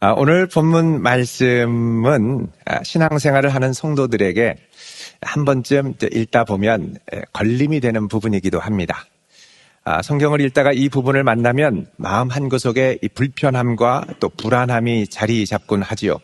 오늘 본문 말씀은 신앙생활을 하는 성도들에게 한 번쯤 읽다 보면 걸림이 되는 부분이기도 합니다. 성경을 읽다가 이 부분을 만나면 마음 한구석에 이 불편함과 또 불안함이 자리 잡곤 하지요.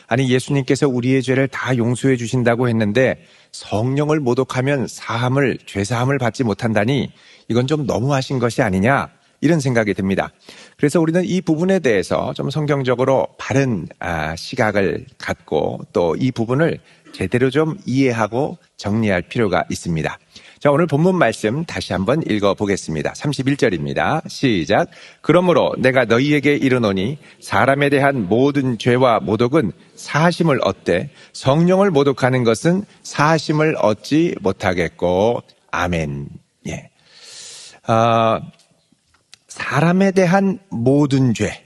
아니, 예수님께서 우리의 죄를 다 용서해 주신다고 했는데 성령을 모독하면 죄사함을 받지 못한다니 이건 좀 너무하신 것이 아니냐, 이런 생각이 듭니다. 그래서 우리는 이 부분에 대해서 좀 성경적으로 바른 시각을 갖고 또 이 부분을 제대로 좀 이해하고 정리할 필요가 있습니다. 자, 오늘 본문 말씀 다시 한번 읽어보겠습니다. 31절입니다. 시작. 그러므로 내가 너희에게 이르노니 사람에 대한 모든 죄와 모독은 사하심을 얻되 성령을 모독하는 것은 사하심을 얻지 못하겠고. 아멘. 예. 사람에 대한 모든 죄,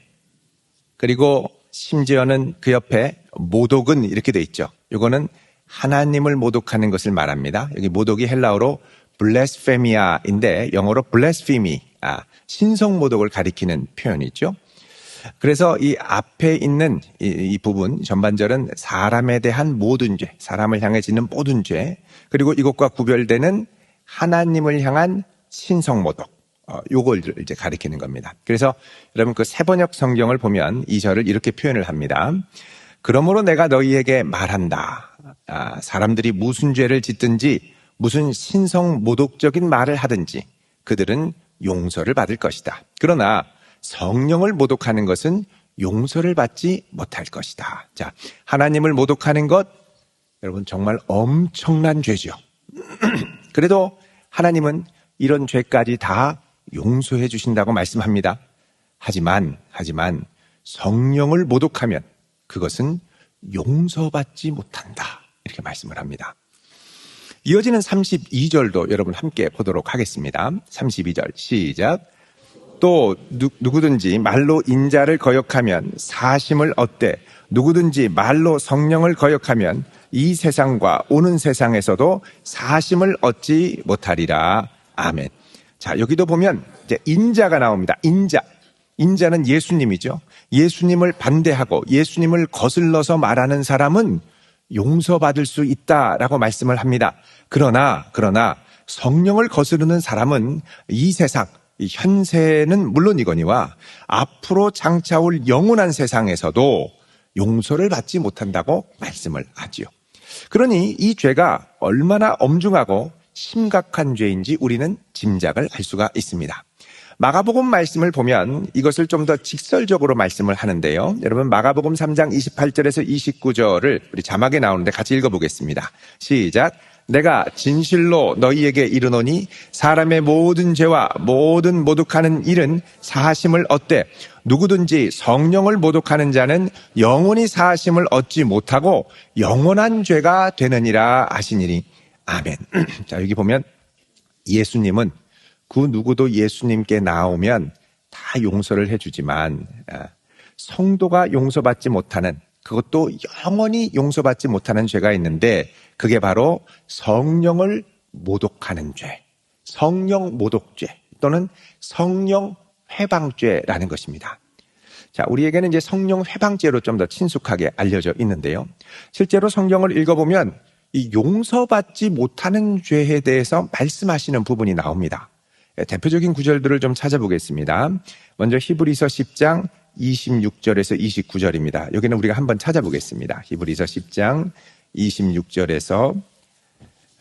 그리고 심지어는 그 옆에 모독은 이렇게 돼 있죠. 이거는 하나님을 모독하는 것을 말합니다. 여기 모독이 헬라어로 블레스페미아인데 영어로 블레스피미, 신성 모독을 가리키는 표현이죠. 그래서 이 앞에 있는 이 부분 전반절은 사람에 대한 모든 죄, 사람을 향해 짓는 모든 죄, 그리고 이것과 구별되는 하나님을 향한 신성 모독, 요걸 이제 가리키는 겁니다. 그래서 여러분 그 새번역 성경을 보면 이 절을 이렇게 표현을 합니다. 그러므로 내가 너희에게 말한다. 사람들이 무슨 죄를 짓든지 무슨 신성 모독적인 말을 하든지 그들은 용서를 받을 것이다. 그러나 성령을 모독하는 것은 용서를 받지 못할 것이다. 자, 하나님을 모독하는 것, 여러분 정말 엄청난 죄죠. 그래도 하나님은 이런 죄까지 다 용서해 주신다고 말씀합니다. 하지만 성령을 모독하면 그것은 용서받지 못한다, 이렇게 말씀을 합니다. 이어지는 32절도 여러분 함께 보도록 하겠습니다. 32절 시작. 또 누구든지 말로 인자를 거역하면 사심을 얻되 누구든지 말로 성령을 거역하면 이 세상과 오는 세상에서도 사심을 얻지 못하리라. 아멘. 자, 여기도 보면 이제 인자가 나옵니다. 인자는 예수님이죠. 예수님을 반대하고 예수님을 거슬러서 말하는 사람은 용서받을 수 있다라고 말씀을 합니다. 그러나 성령을 거스르는 사람은 이 세상, 이 현세는 물론이거니와 앞으로 장차올 영원한 세상에서도 용서를 받지 못한다고 말씀을 하지요. 그러니 이 죄가 얼마나 엄중하고 심각한 죄인지 우리는 짐작을 할 수가 있습니다. 마가복음 말씀을 보면 이것을 좀 더 직설적으로 말씀을 하는데요. 여러분 마가복음 3장 28절에서 29절을 우리 자막에 나오는데 같이 읽어보겠습니다. 시작. 내가 진실로 너희에게 이르노니 사람의 모든 죄와 모든 모독하는 일은 사하심을 얻되 누구든지 성령을 모독하는 자는 영원히 사하심을 얻지 못하고 영원한 죄가 되느니라 하시니니. 아멘. 자, 여기 보면 예수님은 그 누구도 예수님께 나오면 다 용서를 해주지만 성도가 용서받지 못하는, 그것도 영원히 용서받지 못하는 죄가 있는데 그게 바로 성령을 모독하는 죄, 성령 모독죄 또는 성령 회방죄라는 것입니다. 자, 우리에게는 이제 성령 회방죄로 좀 더 친숙하게 알려져 있는데요. 실제로 성경을 읽어보면 이 용서받지 못하는 죄에 대해서 말씀하시는 부분이 나옵니다. 대표적인 구절들을 좀 찾아보겠습니다. 먼저 히브리서 10장 26절에서 29절입니다. 여기는 우리가 한번 찾아보겠습니다. 히브리서 10장 26절에서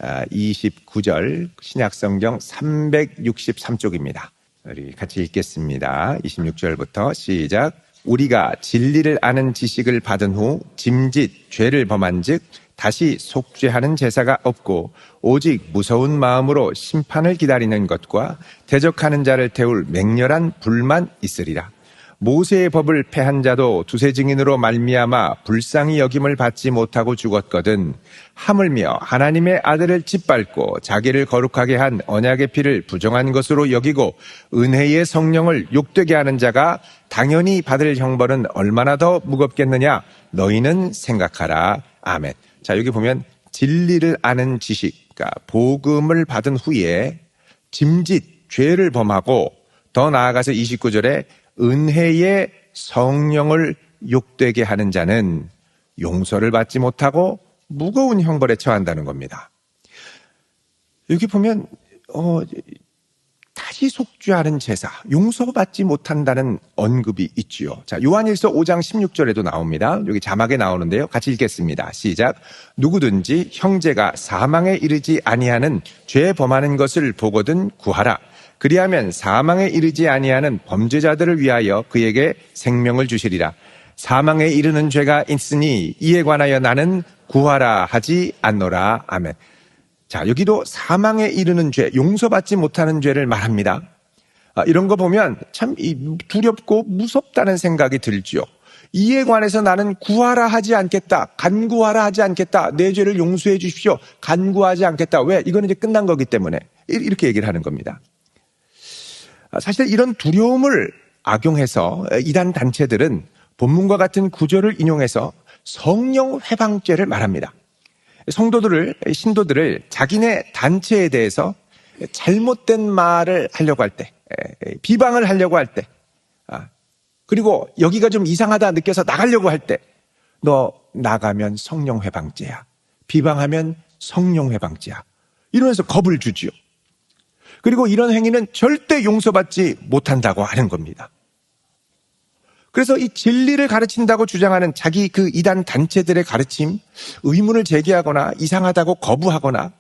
29절, 신약성경 363쪽입니다. 우리 같이 읽겠습니다. 26절부터 시작. 우리가 진리를 아는 지식을 받은 후 짐짓 죄를 범한 즉 다시 속죄하는 제사가 없고 오직 무서운 마음으로 심판을 기다리는 것과 대적하는 자를 태울 맹렬한 불만 있으리라. 모세의 법을 패한 자도 두세 증인으로 말미암아 불쌍히 여김을 받지 못하고 죽었거든. 하물며 하나님의 아들을 짓밟고 자기를 거룩하게 한 언약의 피를 부정한 것으로 여기고 은혜의 성령을 욕되게 하는 자가 당연히 받을 형벌은 얼마나 더 무겁겠느냐 너희는 생각하라. 아멘. 자, 여기 보면 진리를 아는 지식, 그러니까 복음을 받은 후에 짐짓 죄를 범하고 더 나아가서 29절에 은혜의 성령을 욕되게 하는 자는 용서를 받지 못하고 무거운 형벌에 처한다는 겁니다. 여기 보면 다시 속죄하는 제사, 용서받지 못한다는 언급이 있지요. 자, 요한일서 5장 16절에도 나옵니다. 여기 자막에 나오는데요. 같이 읽겠습니다. 시작. 누구든지 형제가 사망에 이르지 아니하는 죄 범하는 것을 보거든 구하라. 그리하면 사망에 이르지 아니하는 범죄자들을 위하여 그에게 생명을 주시리라. 사망에 이르는 죄가 있으니 이에 관하여 나는 구하라 하지 않노라. 아멘. 자, 여기도 사망에 이르는 죄, 용서받지 못하는 죄를 말합니다. 이런 거 보면 참 두렵고 무섭다는 생각이 들지요. 이에 관해서 나는 구하라 하지 않겠다, 간구하라 하지 않겠다, 내 죄를 용서해 주십시오, 간구하지 않겠다. 왜? 이거는 이제 끝난 거기 때문에 이렇게 얘기를 하는 겁니다. 사실 이런 두려움을 악용해서 이단 단체들은 본문과 같은 구절을 인용해서 성령 회방죄를 말합니다. 신도들을 자기네 단체에 대해서 잘못된 말을 하려고 할 때, 비방을 하려고 할 때, 그리고 여기가 좀 이상하다 느껴서 나가려고 할 때, 너 나가면 성령 회방죄야, 비방하면 성령 회방죄야, 이러면서 겁을 주지요. 그리고 이런 행위는 절대 용서받지 못한다고 하는 겁니다. 그래서 이 진리를 가르친다고 주장하는 자기 그 이단 단체들의 가르침, 의문을 제기하거나 이상하다고 거부하거나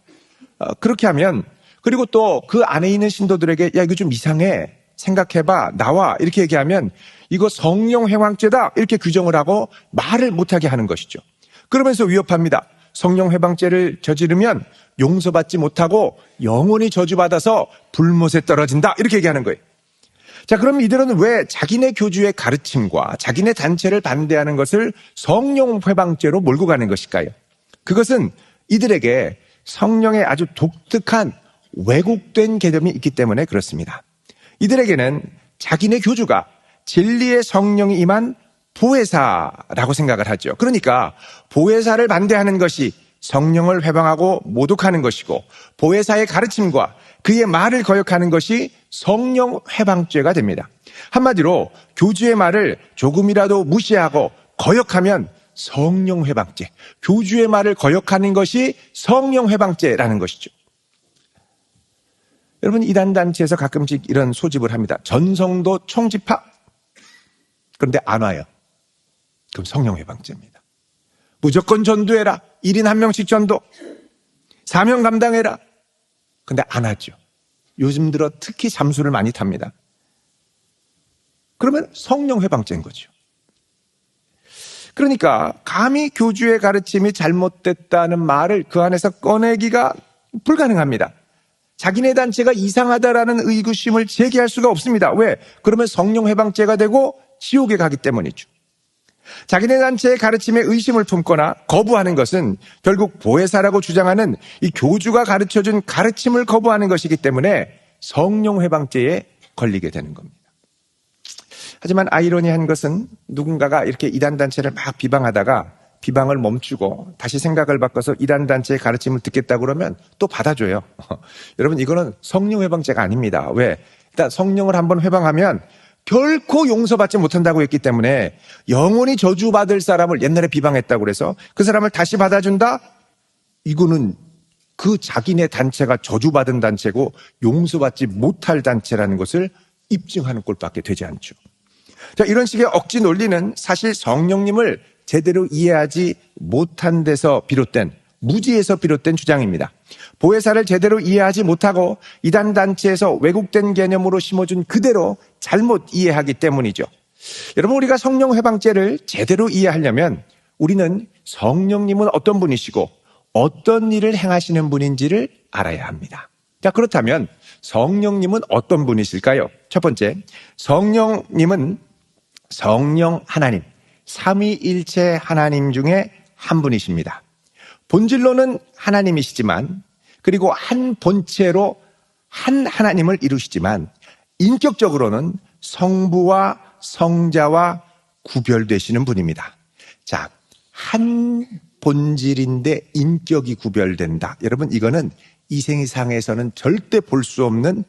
그렇게 하면, 그리고 또 그 안에 있는 신도들에게 야 이거 좀 이상해, 생각해봐, 나와, 이렇게 얘기하면 이거 성령 회방죄다 이렇게 규정을 하고 말을 못하게 하는 것이죠. 그러면서 위협합니다. 성령 회방죄를 저지르면 용서받지 못하고 영원히 저주받아서 불못에 떨어진다 이렇게 얘기하는 거예요. 자, 그럼 이들은 왜 자기네 교주의 가르침과 자기네 단체를 반대하는 것을 성령 회방죄로 몰고 가는 것일까요? 그것은 이들에게 성령의 아주 독특한 왜곡된 개념이 있기 때문에 그렇습니다. 이들에게는 자기네 교주가 진리의 성령이 임한 보혜사라고 생각을 하죠. 그러니까 보혜사를 반대하는 것이 성령을 회방하고 모독하는 것이고, 보혜사의 가르침과 그의 말을 거역하는 것이 성령 회방죄가 됩니다. 한마디로 교주의 말을 조금이라도 무시하고 거역하면 성령 회방죄, 교주의 말을 거역하는 것이 성령 회방죄라는 것이죠. 여러분, 이단 단체에서 가끔씩 이런 소집을 합니다. 전성도 총집합. 그런데 안 와요. 그럼 성령 회방죄입니다. 무조건 전도해라. 1인 1명씩 전도. 사명 감당해라. 근데 안 하죠. 요즘 들어 특히 잠수를 많이 탑니다. 그러면 성령 회방죄인 거죠. 그러니까 감히 교주의 가르침이 잘못됐다는 말을 그 안에서 꺼내기가 불가능합니다. 자기네 단체가 이상하다라는 의구심을 제기할 수가 없습니다. 왜? 그러면 성령 회방죄가 되고 지옥에 가기 때문이죠. 자기네 단체의 가르침에 의심을 품거나 거부하는 것은 결국 보혜사라고 주장하는 이 교주가 가르쳐준 가르침을 거부하는 것이기 때문에 성령 회방죄에 걸리게 되는 겁니다. 하지만 아이러니한 것은 누군가가 이렇게 이단 단체를 막 비방하다가 비방을 멈추고 다시 생각을 바꿔서 이단 단체의 가르침을 듣겠다고 그러면 또 받아줘요. 여러분, 이거는 성령 회방죄가 아닙니다. 왜? 일단 성령을 한번 회방하면 결코 용서받지 못한다고 했기 때문에 영원히 저주받을 사람을 옛날에 비방했다고 그래서 그 사람을 다시 받아준다? 이거는 그 자기네 단체가 저주받은 단체고 용서받지 못할 단체라는 것을 입증하는 꼴밖에 되지 않죠. 자, 이런 식의 억지 논리는 사실 성령님을 제대로 이해하지 못한 데서 비롯된, 무지에서 비롯된 주장입니다. 보혜사를 제대로 이해하지 못하고 이단 단체에서 왜곡된 개념으로 심어준 그대로 잘못 이해하기 때문이죠. 여러분, 우리가 성령 회방죄를 제대로 이해하려면 우리는 성령님은 어떤 분이시고 어떤 일을 행하시는 분인지를 알아야 합니다. 자, 그렇다면 성령님은 어떤 분이실까요? 첫 번째, 성령님은 성령 하나님, 삼위일체 하나님 중에 한 분이십니다. 본질로는 하나님이시지만, 그리고 한 본체로 한 하나님을 이루시지만 인격적으로는 성부와 성자와 구별되시는 분입니다. 자, 한 본질인데 인격이 구별된다. 여러분, 이거는 이생이상에서는 절대 볼 수 없는,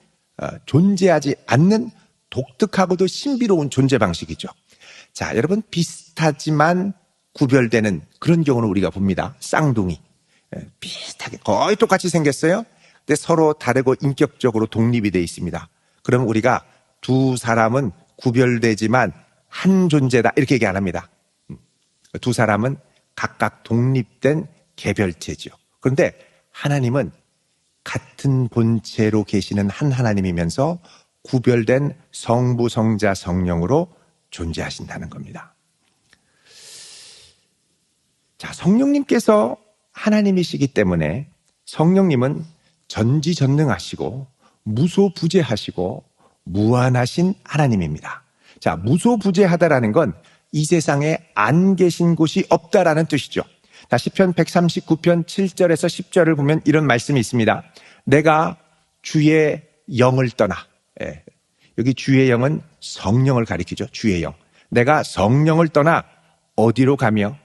존재하지 않는 독특하고도 신비로운 존재 방식이죠. 자, 여러분, 비슷하지만 구별되는 그런 경우는 우리가 봅니다. 쌍둥이. 비슷하게 거의 똑같이 생겼어요. 근데 서로 다르고 인격적으로 독립이 되어 있습니다. 그럼 우리가 두 사람은 구별되지만 한 존재다 이렇게 얘기 안 합니다. 두 사람은 각각 독립된 개별체죠. 그런데 하나님은 같은 본체로 계시는 한 하나님이면서 구별된 성부, 성자, 성령으로 존재하신다는 겁니다. 자, 성령님께서 하나님이시기 때문에 성령님은 전지전능하시고 무소부재하시고 무한하신 하나님입니다. 자, 무소부재하다라는 건 이 세상에 안 계신 곳이 없다라는 뜻이죠. 자, 시편 139편 7절에서 10절을 보면 이런 말씀이 있습니다. 내가 주의 영을 떠나. 여기 주의 영은 성령을 가리키죠. 주의 영. 내가 성령을 떠나 어디로 가며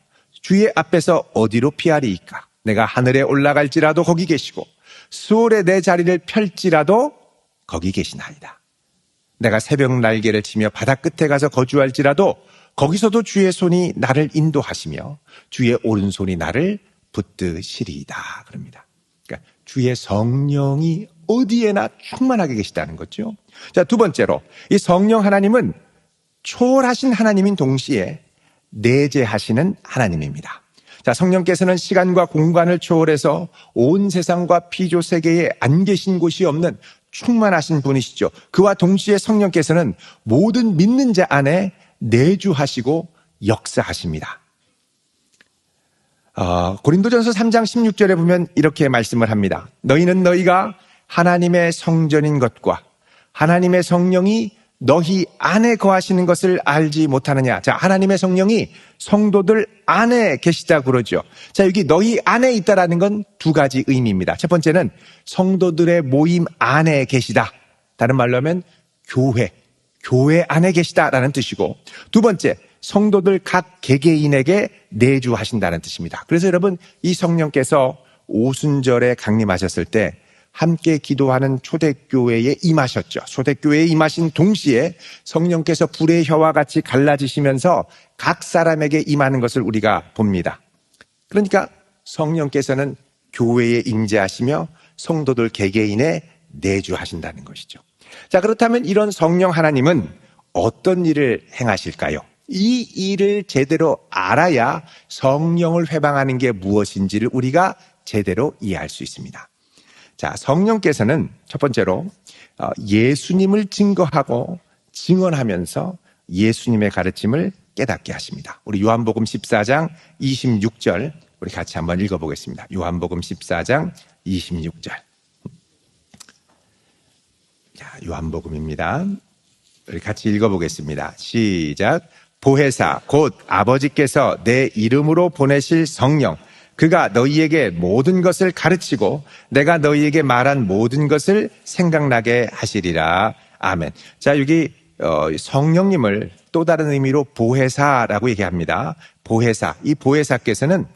주의 앞에서 어디로 피하리이까. 내가 하늘에 올라갈지라도 거기 계시고 수월에 내 자리를 펼지라도 거기 계시나이다. 내가 새벽 날개를 치며 바다 끝에 가서 거주할지라도 거기서도 주의 손이 나를 인도하시며 주의 오른손이 나를 붙드시리이다. 그럽니다. 그러니까 주의 성령이 어디에나 충만하게 계시다는 거죠. 자, 두 번째로 이 성령 하나님은 초월하신 하나님인 동시에 내재하시는 하나님입니다. 자, 성령께서는 시간과 공간을 초월해서 온 세상과 피조 세계에 안 계신 곳이 없는 충만하신 분이시죠. 그와 동시에 성령께서는 모든 믿는 자 안에 내주하시고 역사하십니다. 고린도전서 3장 16절에 보면 이렇게 말씀을 합니다. 너희는 너희가 하나님의 성전인 것과 하나님의 성령이 너희 안에 거하시는 것을 알지 못하느냐. 자, 하나님의 성령이 성도들 안에 계시다 그러죠. 자, 여기 너희 안에 있다라는 건 두 가지 의미입니다. 첫 번째는 성도들의 모임 안에 계시다. 다른 말로 하면 교회 안에 계시다라는 뜻이고, 두 번째, 성도들 각 개개인에게 내주하신다는 뜻입니다. 그래서 여러분, 이 성령께서 오순절에 강림하셨을 때 함께 기도하는 초대교회에 임하셨죠. 초대교회에 임하신 동시에 성령께서 불의 혀와 같이 갈라지시면서 각 사람에게 임하는 것을 우리가 봅니다. 그러니까 성령께서는 교회에 임재하시며 성도들 개개인에 내주하신다는 것이죠. 자, 그렇다면 이런 성령 하나님은 어떤 일을 행하실까요? 이 일을 제대로 알아야 성령을 회방하는 게 무엇인지를 우리가 제대로 이해할 수 있습니다. 자, 성령께서는 첫 번째로 예수님을 증거하고 증언하면서 예수님의 가르침을 깨닫게 하십니다. 우리 요한복음 14장 26절 우리 같이 한번 읽어보겠습니다. 요한복음 14장 26절. 자, 요한복음입니다. 우리 같이 읽어보겠습니다. 시작. 보혜사 곧 아버지께서 내 이름으로 보내실 성령, 그가 너희에게 모든 것을 가르치고 내가 너희에게 말한 모든 것을 생각나게 하시리라. 아멘. 자, 여기 성령님을 또 다른 의미로 보혜사라고 얘기합니다. 보혜사. 이 보혜사께서는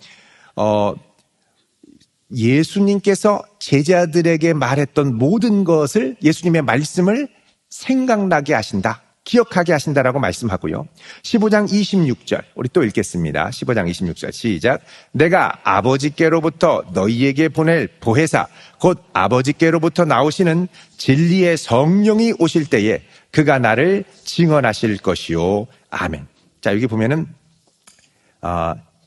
예수님께서 제자들에게 말했던 모든 것을, 예수님의 말씀을 생각나게 하신다, 기억하게 하신다라고 말씀하고요. 15장 26절 우리 또 읽겠습니다. 15장 26절 시작. 내가 아버지께로부터 너희에게 보낼 보혜사 곧 아버지께로부터 나오시는 진리의 성령이 오실 때에 그가 나를 증언하실 것이요. 아멘. 자, 여기 보면은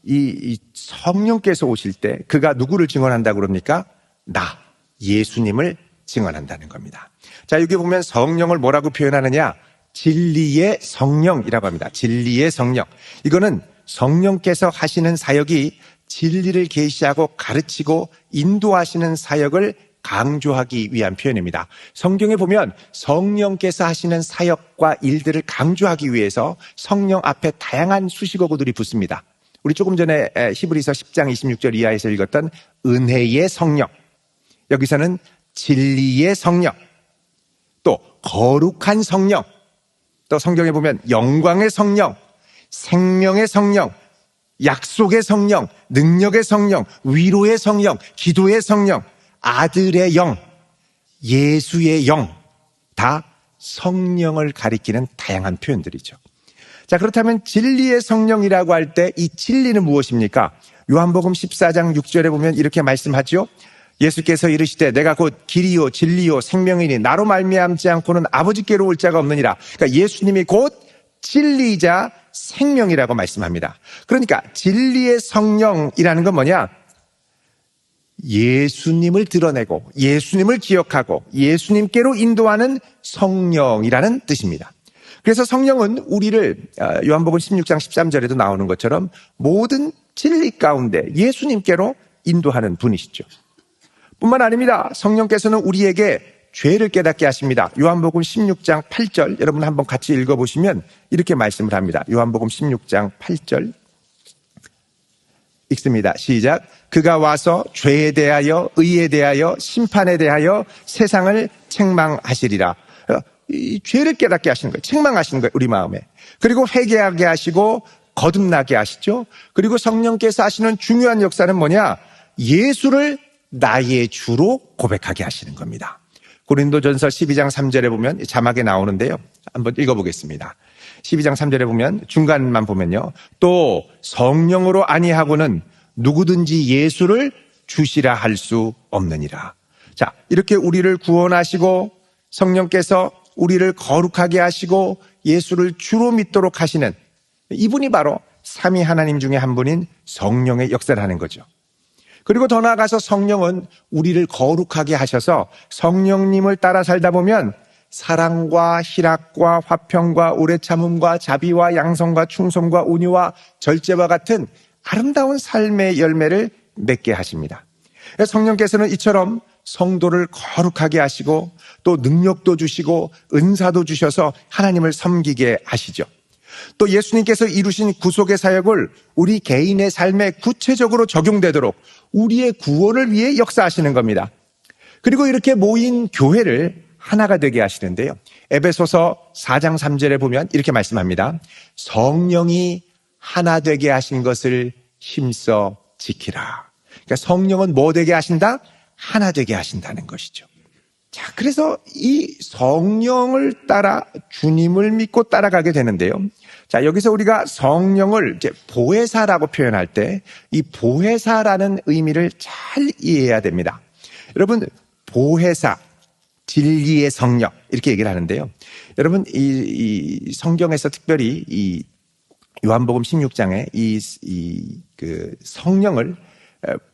이 성령께서 오실 때 그가 누구를 증언한다고 그럽니까? 나, 예수님을 증언한다는 겁니다. 자, 여기 보면 성령을 뭐라고 표현하느냐? 진리의 성령이라고 합니다. 진리의 성령. 이거는 성령께서 하시는 사역이 진리를 계시하고 가르치고 인도하시는 사역을 강조하기 위한 표현입니다. 성경에 보면 성령께서 하시는 사역과 일들을 강조하기 위해서 성령 앞에 다양한 수식어구들이 붙습니다. 우리 조금 전에 히브리서 10장 26절 이하에서 읽었던 은혜의 성령, 여기서는 진리의 성령, 또 거룩한 성령, 또 성경에 보면 영광의 성령, 생명의 성령, 약속의 성령, 능력의 성령, 위로의 성령, 기도의 성령, 아들의 영, 예수의 영, 다 성령을 가리키는 다양한 표현들이죠. 자, 그렇다면 진리의 성령이라고 할 때 이 진리는 무엇입니까? 요한복음 14장 6절에 보면 이렇게 말씀하죠. 예수께서 이르시되 내가 곧 길이요 진리요 생명이니 나로 말미암지 않고는 아버지께로 올 자가 없느니라. 그러니까 예수님이 곧 진리이자 생명이라고 말씀합니다. 그러니까 진리의 성령이라는 건 뭐냐? 예수님을 드러내고 예수님을 기억하고 예수님께로 인도하는 성령이라는 뜻입니다. 그래서 성령은 우리를 요한복음 16장 13절에도 나오는 것처럼 모든 진리 가운데 예수님께로 인도하는 분이시죠. 뿐만 아닙니다. 성령께서는 우리에게 죄를 깨닫게 하십니다. 요한복음 16장 8절 여러분 한번 같이 읽어보시면 이렇게 말씀을 합니다. 요한복음 16장 8절 읽습니다. 시작. 그가 와서 죄에 대하여 의에 대하여 심판에 대하여 세상을 책망하시리라. 이 죄를 깨닫게 하시는 거예요. 책망하시는 거예요. 우리 마음에. 그리고 회개하게 하시고 거듭나게 하시죠. 그리고 성령께서 하시는 중요한 역사는 뭐냐? 예수를 나의 주로 고백하게 하시는 겁니다. 고린도전서 12장 3절에 보면 자막에 나오는데요. 한번 읽어보겠습니다. 12장 3절에 보면 중간만 보면요. 또 성령으로 아니하고는 누구든지 예수를 주시라 할 수 없느니라. 자, 이렇게 우리를 구원하시고 성령께서 우리를 거룩하게 하시고 예수를 주로 믿도록 하시는 이분이 바로 삼위 하나님 중에 한 분인 성령의 역사를 하는 거죠. 그리고 더 나아가서 성령은 우리를 거룩하게 하셔서 성령님을 따라 살다 보면 사랑과 희락과 화평과 오래 참음과 자비와 양성과 충성과 온유와 절제와 같은 아름다운 삶의 열매를 맺게 하십니다. 성령께서는 이처럼 성도를 거룩하게 하시고 또 능력도 주시고 은사도 주셔서 하나님을 섬기게 하시죠. 또 예수님께서 이루신 구속의 사역을 우리 개인의 삶에 구체적으로 적용되도록 우리의 구원을 위해 역사하시는 겁니다. 그리고 이렇게 모인 교회를 하나가 되게 하시는데요. 에베소서 4장 3절에 보면 이렇게 말씀합니다. 성령이 하나 되게 하신 것을 힘써 지키라. 그러니까 성령은 뭐 되게 하신다? 하나 되게 하신다는 것이죠. 자, 그래서 이 성령을 따라 주님을 믿고 따라가게 되는데요. 자, 여기서 우리가 성령을 이제 보혜사라고 표현할 때 이 보혜사라는 의미를 잘 이해해야 됩니다. 여러분, 보혜사, 진리의 성령 이렇게 얘기를 하는데요. 여러분, 이 성경에서 특별히 이 요한복음 16장에 그 성령을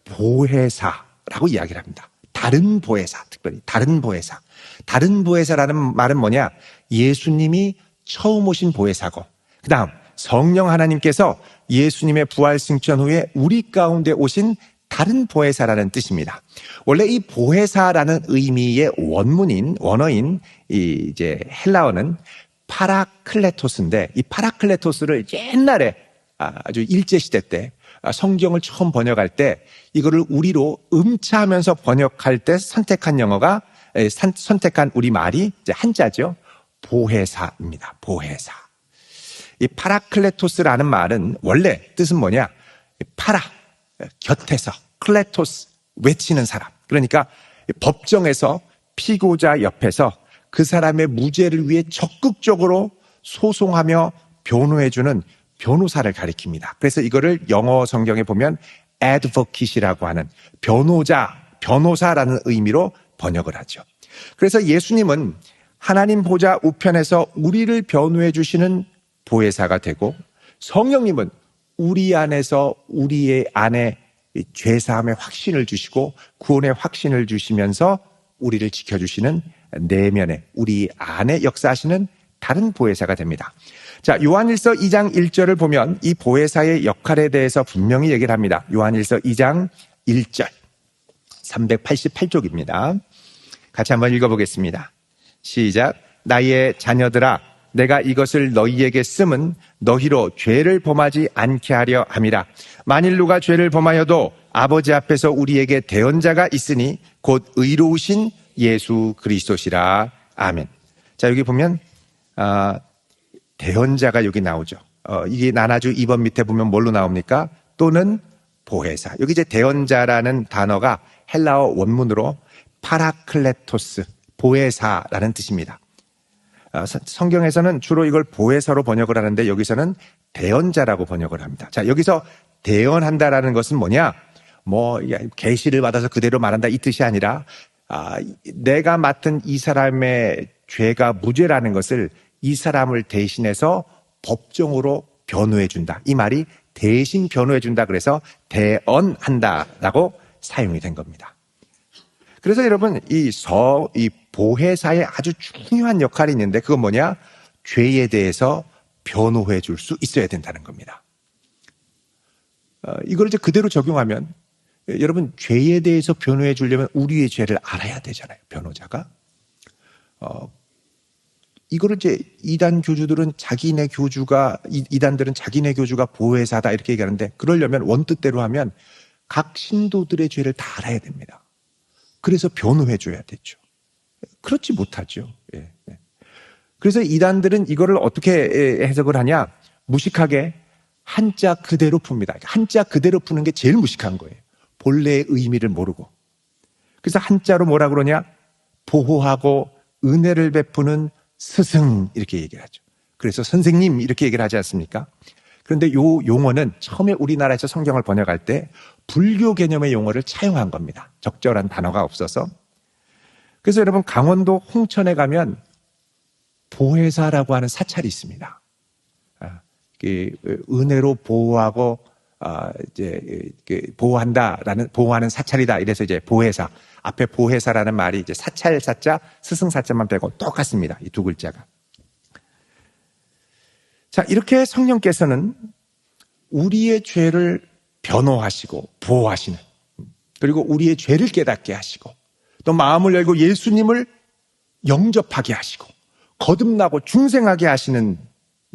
보혜사라고 이야기를 합니다. 다른 보혜사, 특별히 다른 보혜사. 다른 보혜사라는 말은 뭐냐? 예수님이 처음 오신 보혜사고, 그 다음 성령 하나님께서 예수님의 부활 승천 후에 우리 가운데 오신 다른 보혜사라는 뜻입니다. 원래 이 보혜사라는 의미의 원어인 이제 헬라어는 파라클레토스인데, 이 파라클레토스를 옛날에 아주 일제시대 때 성경을 처음 번역할 때 이거를 우리로 음차하면서 번역할 때 선택한 영어가 선택한 우리말이 이제 한자죠. 보혜사입니다. 보혜사. 이 파라클레토스라는 말은 원래 뜻은 뭐냐? 파라, 곁에서, 클레토스, 외치는 사람. 그러니까 법정에서 피고자 옆에서 그 사람의 무죄를 위해 적극적으로 소송하며 변호해주는 변호사를 가리킵니다. 그래서 이거를 영어 성경에 보면 advocate이라고 하는 변호사라는 의미로 번역을 하죠. 그래서 예수님은 하나님 보좌 우편에서 우리를 변호해 주시는 보혜사가 되고, 성령님은 우리 안에서 우리의 안에 죄사함의 확신을 주시고 구원의 확신을 주시면서 우리를 지켜주시는 내면에 우리 안에 역사하시는 다른 보혜사가 됩니다. 자, 요한일서 2장 1절을 보면 이 보혜사의 역할에 대해서 분명히 얘기를 합니다. 요한일서 2장 1절 388쪽입니다. 같이 한번 읽어보겠습니다. 시작. 나의 자녀들아, 내가 이것을 너희에게 쓰면 너희로 죄를 범하지 않게 하려 함이라. 만일 누가 죄를 범하여도 아버지 앞에서 우리에게 대언자가 있으니 곧 의로우신 예수 그리스도시라. 아멘. 자, 여기 보면 대언자가 여기 나오죠. 이게 나나주 2번 밑에 보면 뭘로 나옵니까? 또는 보혜사. 여기 이제 대언자라는 단어가 헬라어 원문으로 파라클레토스, 보혜사라는 뜻입니다. 성경에서는 주로 이걸 보혜사로 번역을 하는데 여기서는 대언자라고 번역을 합니다. 자, 여기서 대언한다라는 것은 뭐냐? 계시를 받아서 그대로 말한다 이 뜻이 아니라 내가 맡은 이 사람의 죄가 무죄라는 것을 이 사람을 대신해서 법정으로 변호해 준다. 이 말이 대신 변호해 준다. 그래서 대언한다라고 사용이 된 겁니다. 그래서 여러분 이 보혜사의 아주 중요한 역할이 있는데 그건 뭐냐? 죄에 대해서 변호해 줄 수 있어야 된다는 겁니다. 이걸 이제 그대로 적용하면 여러분 죄에 대해서 변호해 주려면 우리의 죄를 알아야 되잖아요. 변호자가. 이거를 이제 이단 교주들은 이단들은 자기네 교주가 보혜사다 이렇게 얘기하는데 그러려면 원뜻대로 하면 각 신도들의 죄를 다 알아야 됩니다. 그래서 변호해 줘야 되죠. 그렇지 못하죠. 예. 그래서 이단들은 이거를 어떻게 해석을 하냐? 무식하게 한자 그대로 풉니다. 한자 그대로 푸는 게 제일 무식한 거예요. 본래의 의미를 모르고. 그래서 한자로 뭐라 그러냐? 보호하고 은혜를 베푸는 스승 이렇게 얘기를 하죠. 그래서 선생님 이렇게 얘기를 하지 않습니까? 그런데 요 용어는 처음에 우리나라에서 성경을 번역할 때 불교 개념의 용어를 차용한 겁니다. 적절한 단어가 없어서. 그래서 여러분 강원도 홍천에 가면 보혜사라고 하는 사찰이 있습니다. 은혜로 보호하고 보호하는 사찰이다. 이래서 이제 보혜사. 앞에 보혜사라는 말이 이제 사찰 사자, 스승 사자만 빼고 똑같습니다. 이 두 글자가. 자, 이렇게 성령께서는 우리의 죄를 변호하시고 보호하시는, 그리고 우리의 죄를 깨닫게 하시고 또 마음을 열고 예수님을 영접하게 하시고 거듭나고 중생하게 하시는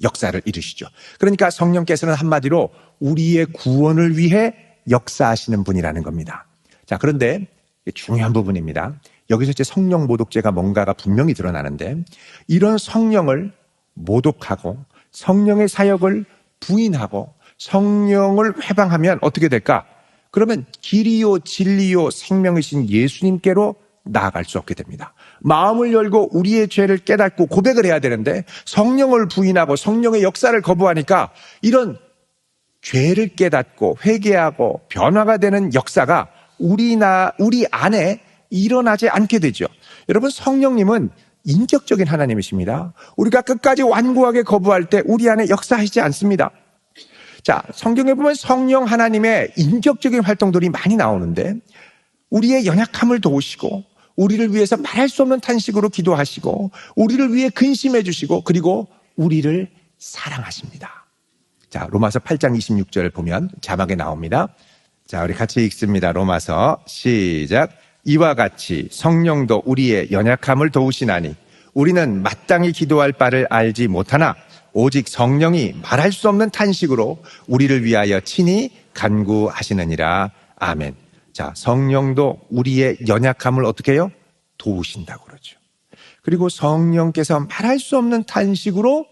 역사를 이루시죠. 그러니까 성령께서는 한마디로 우리의 구원을 위해 역사하시는 분이라는 겁니다. 자, 그런데 중요한 부분입니다. 여기서 이제 성령 모독죄가 뭔가가 분명히 드러나는데 이런 성령을 모독하고 성령의 사역을 부인하고 성령을 회방하면 어떻게 될까? 그러면 길이요 진리요 생명이신 예수님께로 나아갈 수 없게 됩니다. 마음을 열고 우리의 죄를 깨닫고 고백을 해야 되는데 성령을 부인하고 성령의 역사를 거부하니까 이런 죄를 깨닫고 회개하고 변화가 되는 역사가 우리 안에 일어나지 않게 되죠. 여러분, 성령님은 인격적인 하나님이십니다. 우리가 끝까지 완고하게 거부할 때 우리 안에 역사하시지 않습니다. 자, 성경에 보면 성령 하나님의 인격적인 활동들이 많이 나오는데 우리의 연약함을 도우시고 우리를 위해서 말할 수 없는 탄식으로 기도하시고 우리를 위해 근심해 주시고 그리고 우리를 사랑하십니다. 자, 로마서 8장 26절 보면 자막에 나옵니다. 자, 우리 같이 읽습니다. 로마서 시작. 이와 같이 성령도 우리의 연약함을 도우시나니 우리는 마땅히 기도할 바를 알지 못하나 오직 성령이 말할 수 없는 탄식으로 우리를 위하여 친히 간구하시느니라. 아멘. 자, 성령도 우리의 연약함을 어떻게 해요? 도우신다고 그러죠. 그리고 성령께서 말할 수 없는 탄식으로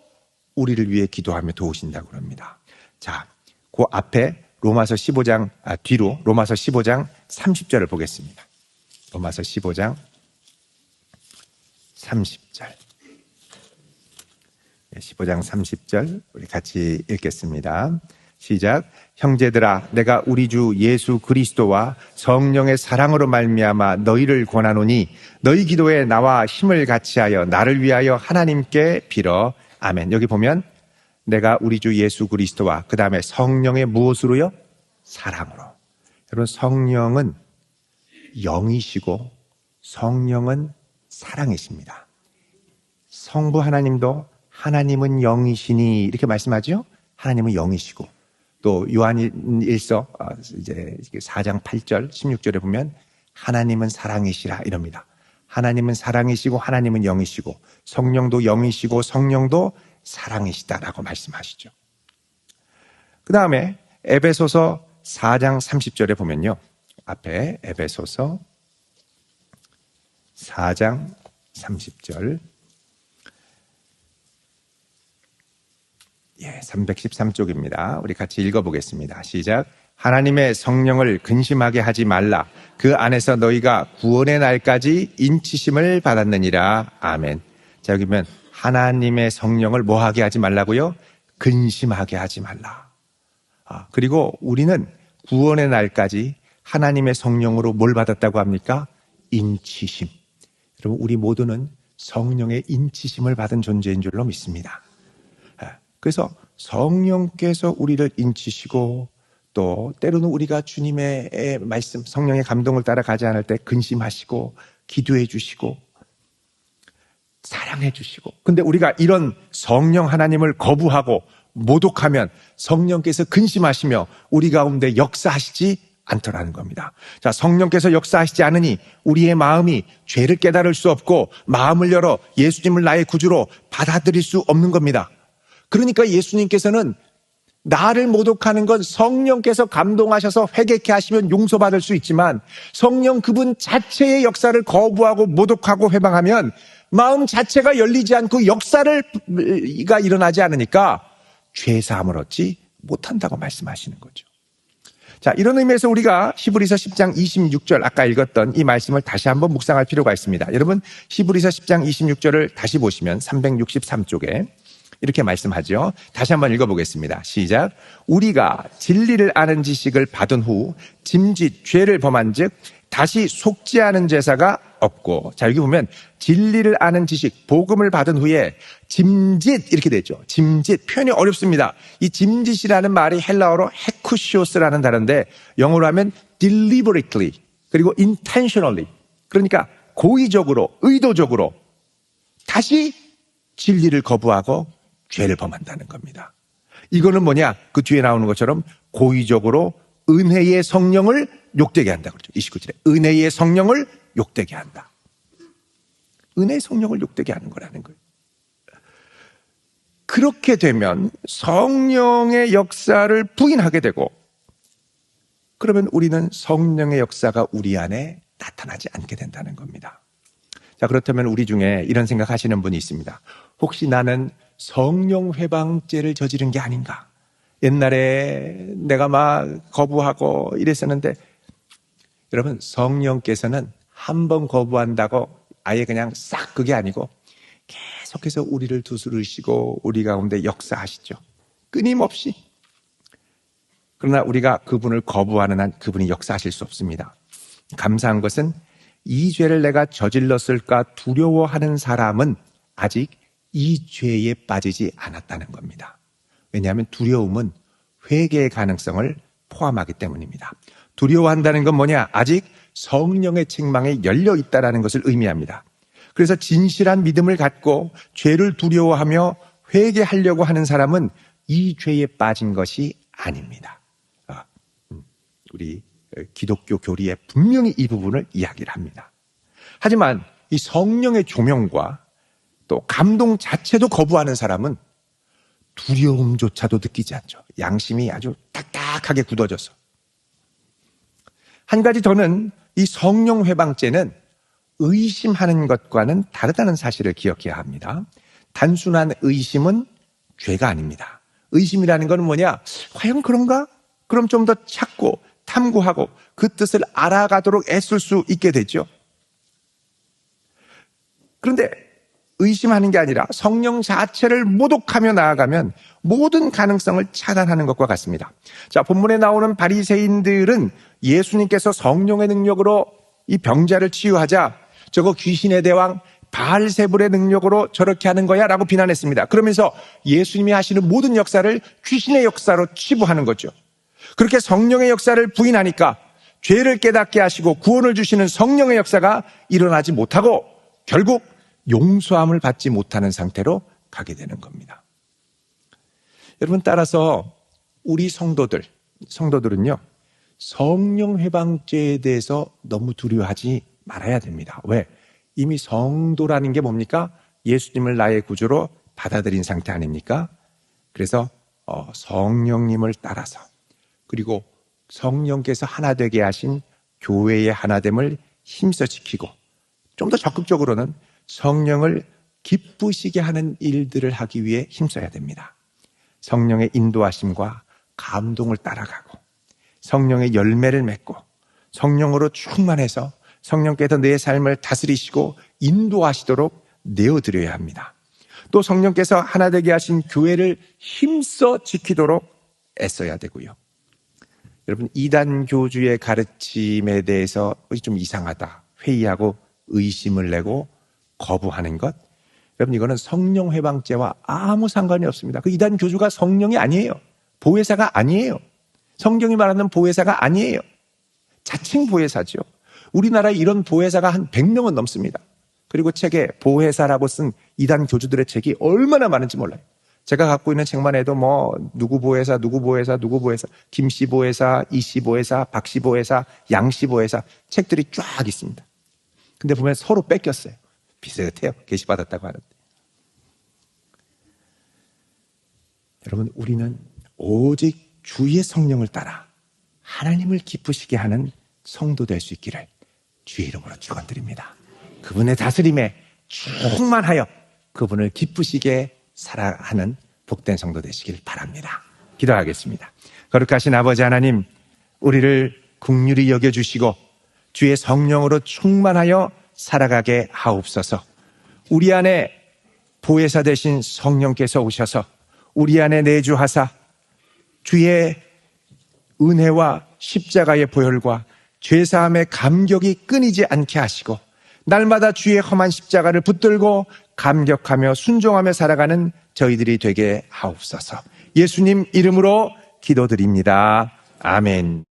우리를 위해 기도하며 도우신다고 그럽니다. 자, 그 앞에 로마서 15장 뒤로 로마서 15장 30절을 보겠습니다. 로마서 15장 30절. 15장 30절 우리 같이 읽겠습니다. 시작. 형제들아, 내가 우리 주 예수 그리스도와 성령의 사랑으로 말미암아 너희를 권하노니 너희 기도에 나와 힘을 같이하여 나를 위하여 하나님께 빌어. 아멘. 여기 보면 내가 우리 주 예수 그리스도와 그 다음에 성령의 무엇으로요? 사랑으로. 여러분, 성령은 영이시고 성령은 사랑이십니다. 성부 하나님도 하나님은 영이시니 이렇게 말씀하죠. 하나님은 영이시고 또 요한일서 이제 4장 8절 16절에 보면 하나님은 사랑이시라 이럽니다. 하나님은 사랑이시고 하나님은 영이시고 성령도 영이시고 성령도 사랑이시다라고 말씀하시죠. 그 다음에 에베소서 4장 30절에 보면요. 앞에 에베소서 4장 30절 313쪽입니다. 우리 같이 읽어보겠습니다. 시작. 하나님의 성령을 근심하게 하지 말라. 그 안에서 너희가 구원의 날까지 인치심을 받았느니라. 아멘. 자, 여기 보면 하나님의 성령을 뭐하게 하지 말라고요? 근심하게 하지 말라. 그리고 우리는 구원의 날까지 하나님의 성령으로 뭘 받았다고 합니까? 인치심. 여러분, 우리 모두는 성령의 인치심을 받은 존재인 줄로 믿습니다. 그래서 성령께서 우리를 인치시고, 또 때로는 우리가 주님의 말씀, 성령의 감동을 따라 가지 않을 때 근심하시고, 기도해 주시고, 사랑해 주시고. 근데 우리가 이런 성령 하나님을 거부하고 모독하면 성령께서 근심하시며 우리 가운데 역사하시지 않더라는 겁니다. 자, 성령께서 역사하시지 않으니 우리의 마음이 죄를 깨달을 수 없고 마음을 열어 예수님을 나의 구주로 받아들일 수 없는 겁니다. 그러니까 예수님께서는 나를 모독하는 건 성령께서 감동하셔서 회개케 하시면 용서받을 수 있지만, 성령 그분 자체의 역사를 거부하고 모독하고 회방하면 마음 자체가 열리지 않고 역사가 일어나지 않으니까 죄사함을 얻지 못한다고 말씀하시는 거죠. 자, 이런 의미에서 우리가 히브리서 10장 26절 아까 읽었던 이 말씀을 다시 한번 묵상할 필요가 있습니다. 여러분, 히브리서 10장 26절을 다시 보시면 363쪽에 이렇게 말씀하죠. 다시 한번 읽어보겠습니다. 시작. 우리가 진리를 아는 지식을 받은 후 짐짓 죄를 범한 즉 다시 속지 않은 제사가 없고. 자, 여기 보면 진리를 아는 지식, 복음을 받은 후에 짐짓 이렇게 되죠. 짐짓, 표현이 어렵습니다. 이 짐짓이라는 말이 헬라어로 헤쿠시오스라는 단어인데 영어로 하면 deliberately 그리고 intentionally, 그러니까 고의적으로, 의도적으로 다시 진리를 거부하고 죄를 범한다는 겁니다. 이거는 뭐냐? 그 뒤에 나오는 것처럼 고의적으로 은혜의 성령을 욕되게 한다 그러죠. 29절에 은혜의 성령을 욕되게 한다. 은혜의 성령을 욕되게 하는 거라는 거예요. 그렇게 되면 성령의 역사를 부인하게 되고, 그러면 우리는 성령의 역사가 우리 안에 나타나지 않게 된다는 겁니다. 자, 그렇다면 우리 중에 이런 생각하시는 분이 있습니다. 혹시 나는 성령 회방죄를 저지른 게 아닌가? 옛날에 내가 막 거부하고 이랬었는데, 여러분, 성령께서는 한 번 거부한다고 아예 그냥 싹 그게 아니고 계속해서 우리를 두드리시고 우리 가운데 역사하시죠. 끊임없이. 그러나 우리가 그분을 거부하는 한 그분이 역사하실 수 없습니다. 감사한 것은 이 죄를 내가 저질렀을까 두려워하는 사람은 아직 이 죄에 빠지지 않았다는 겁니다. 왜냐하면 두려움은 회개의 가능성을 포함하기 때문입니다. 두려워한다는 건 뭐냐? 아직 성령의 책망에 열려 있다는 것을 의미합니다. 그래서 진실한 믿음을 갖고 죄를 두려워하며 회개하려고 하는 사람은 이 죄에 빠진 것이 아닙니다. 우리 기독교 교리에 분명히 이 부분을 이야기를 합니다. 하지만 이 성령의 조명과 또 감동 자체도 거부하는 사람은 두려움조차도 느끼지 않죠. 양심이 아주 딱딱하게 굳어져서. 한 가지 더는 이 성령 회방죄는 의심하는 것과는 다르다는 사실을 기억해야 합니다. 단순한 의심은 죄가 아닙니다. 의심이라는 건 뭐냐? 과연 그런가? 그럼 좀 더 찾고 탐구하고 그 뜻을 알아가도록 애쓸 수 있게 되죠. 그런데 의심하는 게 아니라 성령 자체를 모독하며 나아가면 모든 가능성을 차단하는 것과 같습니다. 자, 본문에 나오는 바리새인들은 예수님께서 성령의 능력으로 이 병자를 치유하자 저거 귀신의 대왕 바알세불의 능력으로 저렇게 하는 거야 라고 비난했습니다. 그러면서 예수님이 하시는 모든 역사를 귀신의 역사로 치부하는 거죠. 그렇게 성령의 역사를 부인하니까 죄를 깨닫게 하시고 구원을 주시는 성령의 역사가 일어나지 못하고 결국 용서함을 받지 못하는 상태로 가게 되는 겁니다. 여러분, 따라서 우리 성도들은요, 성령 회방죄에 대해서 너무 두려워하지 말아야 됩니다. 왜? 이미 성도라는 게 뭡니까? 예수님을 나의 구주로 받아들인 상태 아닙니까? 그래서 성령님을 따라서, 그리고 성령께서 하나 되게 하신 교회의 하나됨을 힘써 지키고, 좀 더 적극적으로는 성령을 기쁘시게 하는 일들을 하기 위해 힘써야 됩니다. 성령의 인도하심과 감동을 따라가고 성령의 열매를 맺고 성령으로 충만해서 성령께서 내 삶을 다스리시고 인도하시도록 내어드려야 합니다. 또 성령께서 하나 되게 하신 교회를 힘써 지키도록 애써야 되고요. 여러분, 이단 교주의 가르침에 대해서 좀 이상하다, 회의하고 의심을 내고 거부하는 것, 여러분, 이거는 성령 회방죄와 아무 상관이 없습니다. 그 이단 교주가 성령이 아니에요. 보혜사가 아니에요. 성경이 말하는 보혜사가 아니에요. 자칭 보혜사죠. 우리나라에 이런 보혜사가 한 100명은 넘습니다. 그리고 책에 보혜사라고 쓴 이단 교주들의 책이 얼마나 많은지 몰라요. 제가 갖고 있는 책만 해도 누구 보혜사, 누구 보혜사, 누구 보혜사, 김씨 보혜사, 이씨 보혜사, 박씨 보혜사, 양씨 보혜사, 책들이 쫙 있습니다. 근데 보면 서로 뺏겼어요. 비슷해요. 계시받았다고 하는데. 여러분, 우리는 오직 주의 성령을 따라 하나님을 기쁘시게 하는 성도 될 수 있기를 주의 이름으로 축원드립니다. 그분의 다스림에 충만하여 그분을 기쁘시게 살아가는 복된 성도 되시길 바랍니다. 기도하겠습니다. 거룩하신 아버지 하나님, 우리를 긍휼히 여겨주시고 주의 성령으로 충만하여 살아가게 하옵소서. 우리 안에 보혜사 되신 성령께서 오셔서 우리 안에 내주하사 주의 은혜와 십자가의 보혈과 죄사함의 감격이 끊이지 않게 하시고 날마다 주의 험한 십자가를 붙들고 감격하며 순종하며 살아가는 저희들이 되게 하옵소서. 예수님 이름으로 기도드립니다. 아멘.